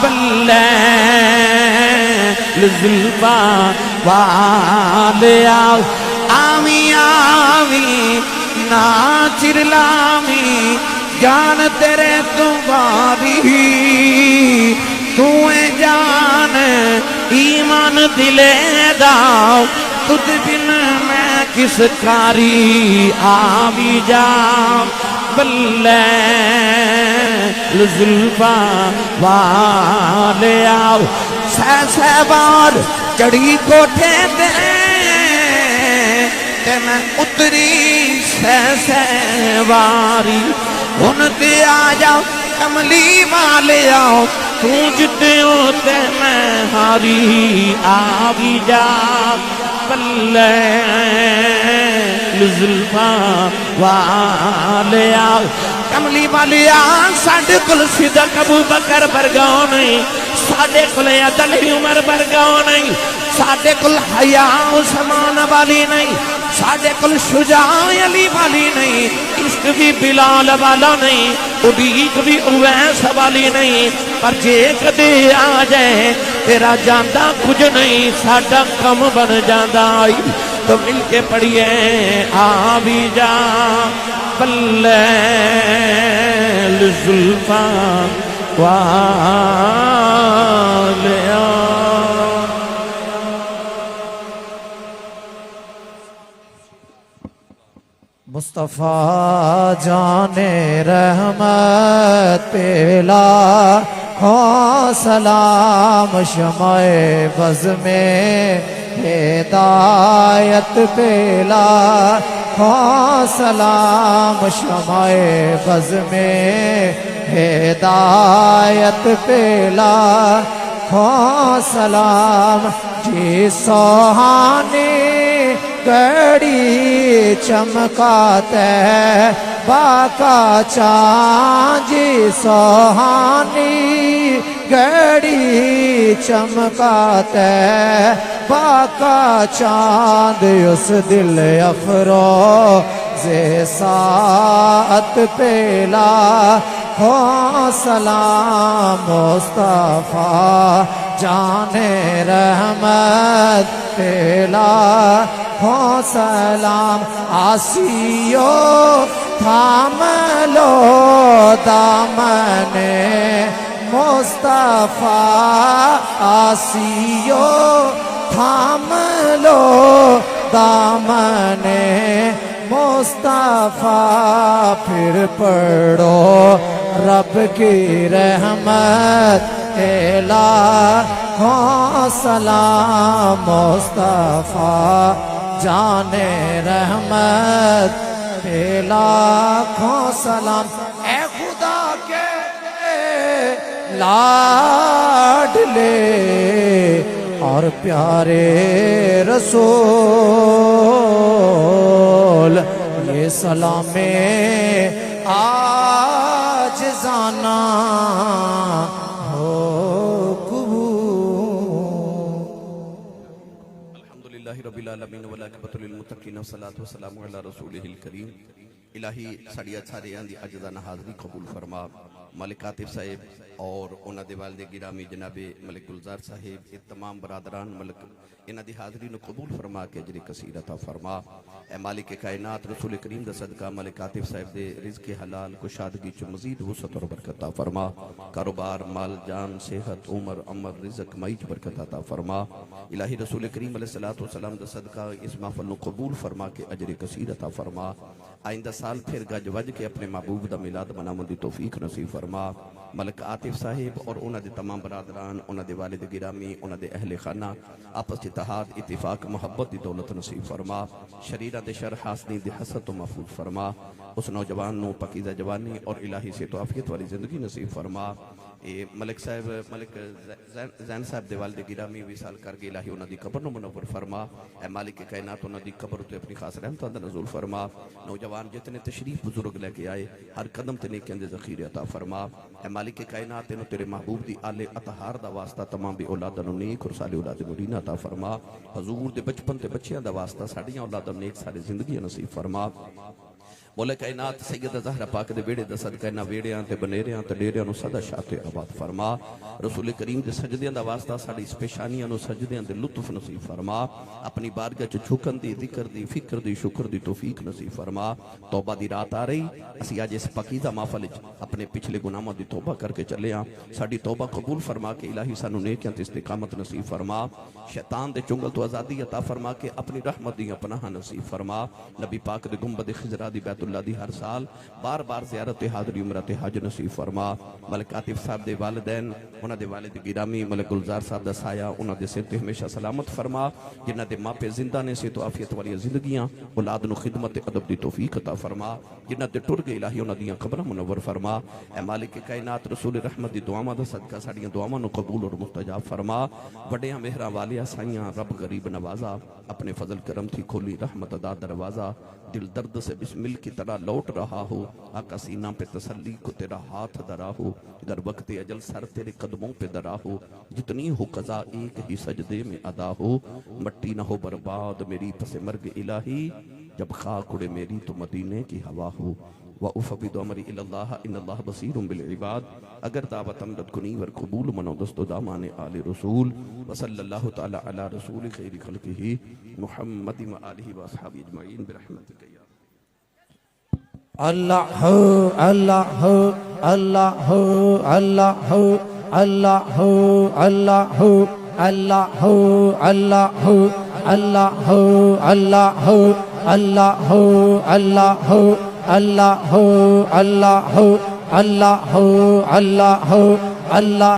باللیل زلفاں والیا آوی آوی ناچر لامی جان تیرے تمہاری تو اے جان ایمان دلے داؤ تجھ بن میں کس کاری آوی جا باللیل زلفاں والے آؤ سہ بار چڑھی کوٹھے تے میں اتری سہ واری ان تے آ جاؤ کملی والے آؤ پوجتے ہوتے میں ہاری آوی جا باللیل زلفاں والے آؤ کملی والے آؤ ساڑھے کل صدق ابو بکر برگاؤ نہیں ساڑھے کل عدل عمر برگاؤ نہیں ساڑھے کل حیاء عثمان والی نہیں ساڑھے کل شجاع علی والی نہیں عشق بھی بلال والا نہیں عدیق بھی اویس والی نہیں پر جے کدے آ جائے تیرا جاندہ کچھ نہیں ساڑھا کم بن جاندہ تو مل کے پڑھئے آوی جا باللیل زلفاں والیا مصطفیٰ جان رحمت پیلا ہو سلام شمع بز میں ہدایت پیلا ہو سلام شمع بز میں ہدایت پیلا ہو سلام جی سوہانی گڑی چمکاتے باقا چاند جی سوہانی گڑی چمکاتے باقا چاند اس دل افروز ساعت پیلا ہو سلام مصطفیٰ جان رحمت پیلا ہو سلام آسیو تھام لو دامن مصطفیٰ آسیو تھام لو دامن مصطفیٰ پھر پڑھو رب کی رحمت ہو سلام مصطفیٰ جان رحمت لاکھوں سلام اے خدا کے لاڈلے اور پیارے رسول یہ سلام عاجزانہ رب العالمین والعاقبۃ للمتقین والصلاۃ والسلام علی رسولہ الکریم الہی ساڑی اچھارے آن دی عجزانہ حاضری قبول فرما ملک عاطف صاحب اور انہ دے والد گرامی جناب ملک گلزار صاحب یہ تمام برادران ملک انہ دی حاضری نو قبول فرما کے اجر کثیر عطا فرما اے مالک کائنات رسول کریم دا صدقہ ملک عاطف صاحب دے رزق حلال کشادگی چو مزید وسعت اور برکت عطا فرما کاروبار مال جان صحت عمر عمر رزق معیش برکت عطا فرما الہی رسول کریم علیہ السلام دا صدقہ اس محفل نو قبول فرما کے اجر کثیر عطا فرما آئندہ سال پھر گج وج کے اپنے محبوب دا میلاد منامن دی توفیق نصیب فرما ملک عاطف صاحب اور انہوں دے تمام برادران، انہوں دے والد گرامی، انہوں دے اہل خانہ آپس اتحاد اتفاق محبت دی دولت نصیب فرما، شریرہ دے شر حاسدین دی حسد و محفوظ فرما، اس نوجوان نو پاکیزہ جوانی اور الہی سے تو عافیت والی زندگی نصیب فرما۔ ملک صاحب ملک زین صاحب دے والد گرامی وصال کر کے الہی انہوں دی قبر نو منور فرما، اے مالک کائنات انہوں دی قبر تے اپنی خاص رحمتاں دا نزول فرما، نوجوان جتنے تشریف بزرگ لے کے آئے ہر قدم تے نیکیاں دے ذخیرے عطا فرما، اے مالک کائنات انہوں تیرے محبوب دی آل اطہار دا واسطہ تمام بھی اولاداں نو نیک اور صالح اولاد مبینہ عطا فرما، حضور دے بچپن تے بچیاں دا واسطہ ساڈیاں اولاداں نیک سارے زندگی نصیب فرما۔ مولا کائنات سیدہ زہرا پاک دے بیڑے دا صدقہ نہ ویڑیاں تے بنیریاں تے ڈیریاں نو صدا شاہ آباد فرما، رسول کریم دے سجدیاں دا واسطہ ساڑی اس پیشانیاں نو سجدیاں دے لطف نصیب فرما، اپنی بارگاہ چ جھکن دی ذکر دی فکر دی شکر دی توفیق نصیب فرما۔ توبہ دی رات آ رہی، اسی آج اس پاکیزہ محفل اپنے پچھلے گناہاں دی توبہ کر کے چلے ہاں، ساڑی توبہ قبول فرما کے الہی سانو نیکیاں تے استقامت نصیب فرما، شیطان دے چنگل تو آزادی عطا فرما کے اپنی رحمت دی پناہ نصیب فرما، نبی پاک دے گنبد خضرا دی بیت اللہ دی ہر سال بار بار زیارت حاضری عمرت حج نصیب فرما، ملک عاطف صاحب دے والدین، انہاں دے والد گرامی ملک گلزار صاحب دا سایہ انہاں دے سر تے ہمیشہ سلامت فرما، جنہاں دے ماں پہ زندہ نے سے تو عافیت والی زندگیاں اولاد نو خدمت ادب دی توفیق عطا فرما، جنہاں تے ٹر گئے الہی انہاں دیاں قبراں منور فرما، اے مالک کائنات رسول رحمت دی دعاواں دا صدقہ ساڈیاں دعاواں نو قبول اور مستجاب فرما، وڈیاں مہراں والیاں سائیاں رب غریب نوازا، اپنے فضل کرم تھی کھولی رحمت ادا دروازہ، دل درد سے بسمل کی طرح لوٹ رہا ہو، آقا سینہ پہ تسلی کو تیرا ہاتھ درا ہو، در وقت اجل سر تیرے قدموں پہ درا ہو، جتنی ہو قضا ایک ہی سجدے میں ادا ہو، مٹی نہ ہو برباد میری پس مرگ الہی، جب خاک اڑے میری تو مدینے کی ہوا ہو، وَأُفَوِّضُ أَمْرِي إِلَى اللَّهِ إِنَّ اللَّهَ بَصِيرٌ بِالْعِبَادِ۔ اگر دعوت امدد کنی ور قبول منو دست و دامان آل رسول، وصلی اللہ تعالی علی رسول خیر خلقہ محمد و آلہ و اصحابہ اجمعین برحمتک یا اللہ اللہ اللہ اللہ اللہ اللہ اللہ اللہ اللہ اللہ اللہ اللہ اللہ اللہ اللہ اللہ اللہ